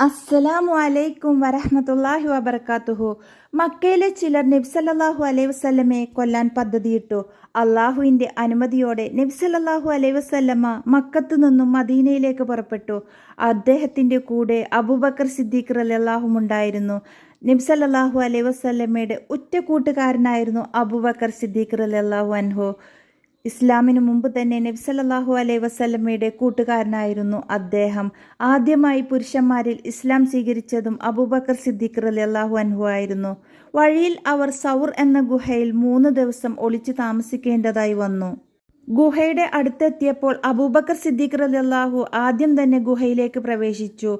അസ്സലാമു അലൈക്കും വറഹ്മത്തുള്ളാഹി വബറകാതുഹു. മക്കയിലെ ചിലർ നബി സല്ലല്ലാഹു അലൈഹി വസല്ലമയെ കൊല്ലാൻ പദ്ധതിയിട്ടു. അള്ളാഹുവിൻ്റെ അനുമതിയോടെ നബി സല്ലല്ലാഹു അലൈഹി വസല്ലമ മക്കത്തു നിന്നും മദീനയിലേക്ക് പുറപ്പെട്ടു. അദ്ദേഹത്തിൻ്റെ കൂടെ അബൂബക്കർ സിദ്ദീഖ് റളിയല്ലാഹു ഉണ്ടായിരുന്നു. നബി സല്ലല്ലാഹു അലൈഹി വസല്ലമയുടെ ഉറ്റ കൂട്ടുകാരനായിരുന്നു അബൂബക്കർ സിദ്ദീഖ് റളിയല്ലാഹു അൻഹു. ഇസ്ലാമിനു മുമ്പ് തന്നെ നബി സല്ലല്ലാഹു അലൈഹി വസല്ലമയുടെ കൂട്ടുകാരനായിരുന്നു അദ്ദേഹം. ആദ്യമായി പുരുഷന്മാരിൽ ഇസ്ലാം സ്വീകരിച്ചതും അബൂബക്കർ സിദ്ദീഖ് റളിയല്ലാഹു അൻഹു ആയിരുന്നു. വഴിയിൽ അവർ സൗർ എന്ന ഗുഹയിൽ 3 ദിവസം ഒളിച്ചു താമസിക്കേണ്ടതായി വന്നു. ഗുഹയുടെ അടുത്തെത്തിയപ്പോൾ അബൂബക്കർ സിദ്ദീഖ് റളിയല്ലാഹു ആദ്യം തന്നെ ഗുഹയിലേക്ക് പ്രവേശിച്ചു.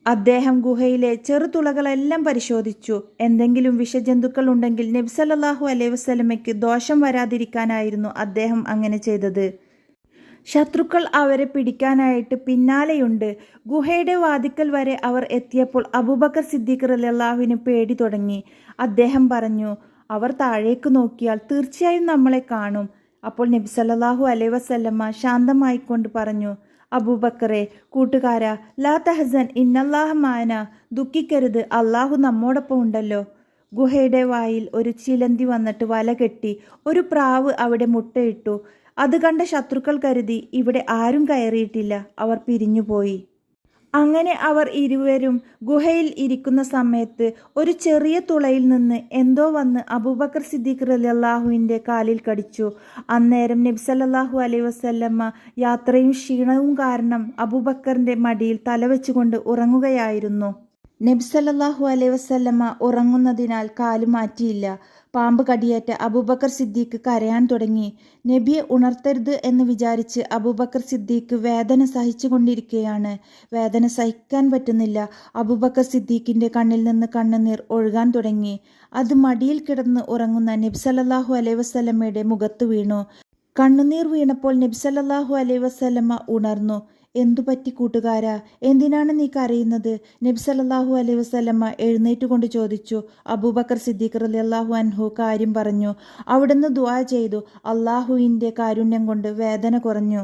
അദ്ദേഹം ഗുഹയിലെ ചെറുതുളകളെല്ലാം പരിശോധിച്ചു. എന്തെങ്കിലും വിഷജന്തുക്കൾ ഉണ്ടെങ്കിൽ നബി സല്ലല്ലാഹു അലൈഹി വസല്ലമയ്ക്ക് ദോഷം വരാതിരിക്കാനായിരുന്നു അദ്ദേഹം അങ്ങനെ ചെയ്തത്. ശത്രുക്കൾ അവരെ പിടിക്കാനായിട്ട് പിന്നാലെയുണ്ട്. ഗുഹയുടെ വാതിക്കൽ വരെ അവർ എത്തിയപ്പോൾ അബൂബക്കർ സിദ്ദീഖ് റളിയല്ലാഹുവിന് പേടി തുടങ്ങി. അദ്ദേഹം പറഞ്ഞു, അവർ താഴേക്ക് നോക്കിയാൽ തീർച്ചയായും നമ്മളെ കാണും. അപ്പോൾ നബി സല്ലല്ലാഹു അലൈഹി വസല്ലമ ശാന്തമായിക്കൊണ്ട് പറഞ്ഞു, അബൂബക്കറെ, കൂട്ടുകാരാ, ലാ തഹസൻ ഇന്നല്ലാഹ മാന, ദുഃഖിക്കരുത്, അള്ളാഹു നമ്മോടൊപ്പം ഉണ്ടല്ലോ. ഗുഹയുടെ വായിൽ ഒരു ചിലന്തി വന്നിട്ട് വല കെട്ടി. ഒരു പ്രാവ് അവിടെ മുട്ടയിട്ടു. അത് കണ്ട ശത്രുക്കൾ കരുതി ഇവിടെ ആരും കയറിയിട്ടില്ല. അവർ പിരിഞ്ഞുപോയി. അങ്ങനെ അവർ ഇരുവരും ഗുഹയിൽ ഇരിക്കുന്ന സമയത്ത് ഒരു ചെറിയ തുളയിൽ നിന്ന് എന്തോ വന്ന് അബൂബക്കർ സിദ്ദീഖ് റളിയല്ലാഹുവിൻ്റെ കാലിൽ കടിച്ചു. അന്നേരം നബി സല്ലല്ലാഹു അലൈഹി വസല്ലമ യാത്രയും ക്ഷീണവും കാരണം അബൂബക്കറിൻ്റെ മടിയിൽ തലവെച്ചുകൊണ്ട് ഉറങ്ങുകയായിരുന്നു. നബി സല്ലല്ലാഹു അലൈഹി വസല്ലമ ഉറങ്ങുന്നതിനാൽ കാല് മാറ്റിയില്ല. പാമ്പ് കടിയേറ്റ അബൂബക്കർ സിദ്ദീഖ് കരയാൻ തുടങ്ങി. നബിയെ ഉണർത്തരുത് എന്ന് വിചാരിച്ച് അബൂബക്കർ സിദ്ദീഖ് വേദന സഹിച്ചു കൊണ്ടിരിക്കുകയാണ്. വേദന സഹിക്കാൻ പറ്റുന്നില്ല. അബൂബക്കർ സിദ്ദീഖിൻ്റെ കണ്ണിൽ നിന്ന് കണ്ണുനീർ ഒഴുകാൻ തുടങ്ങി. അത് മടിയിൽ കിടന്ന് ഉറങ്ങുന്ന നബി സല്ലല്ലാഹു അലൈഹി വസല്ലമയുടെ മുഖത്ത് വീണു. കണ്ണുനീർ വീണപ്പോൾ നബി സല്ലല്ലാഹു അലൈഹി വസല്ലമ ഉണർന്നു. എന്തുപറ്റി കൂട്ടുകാരാ, എന്തിനാണ് നീ കരയുന്നത്? നബി സല്ലല്ലാഹു അലൈഹി വസല്ലമ എഴുന്നേറ്റുകൊണ്ട് ചോദിച്ചു. അബൂബക്കർ സിദ്ദീഖ് റളിയല്ലാഹു അൻഹു കാര്യം പറഞ്ഞു. അവിടുന്ന് ദുആ ചെയ്തു. അള്ളാഹുവിൻ്റെ കാരുണ്യം കൊണ്ട് വേദന കുറഞ്ഞു.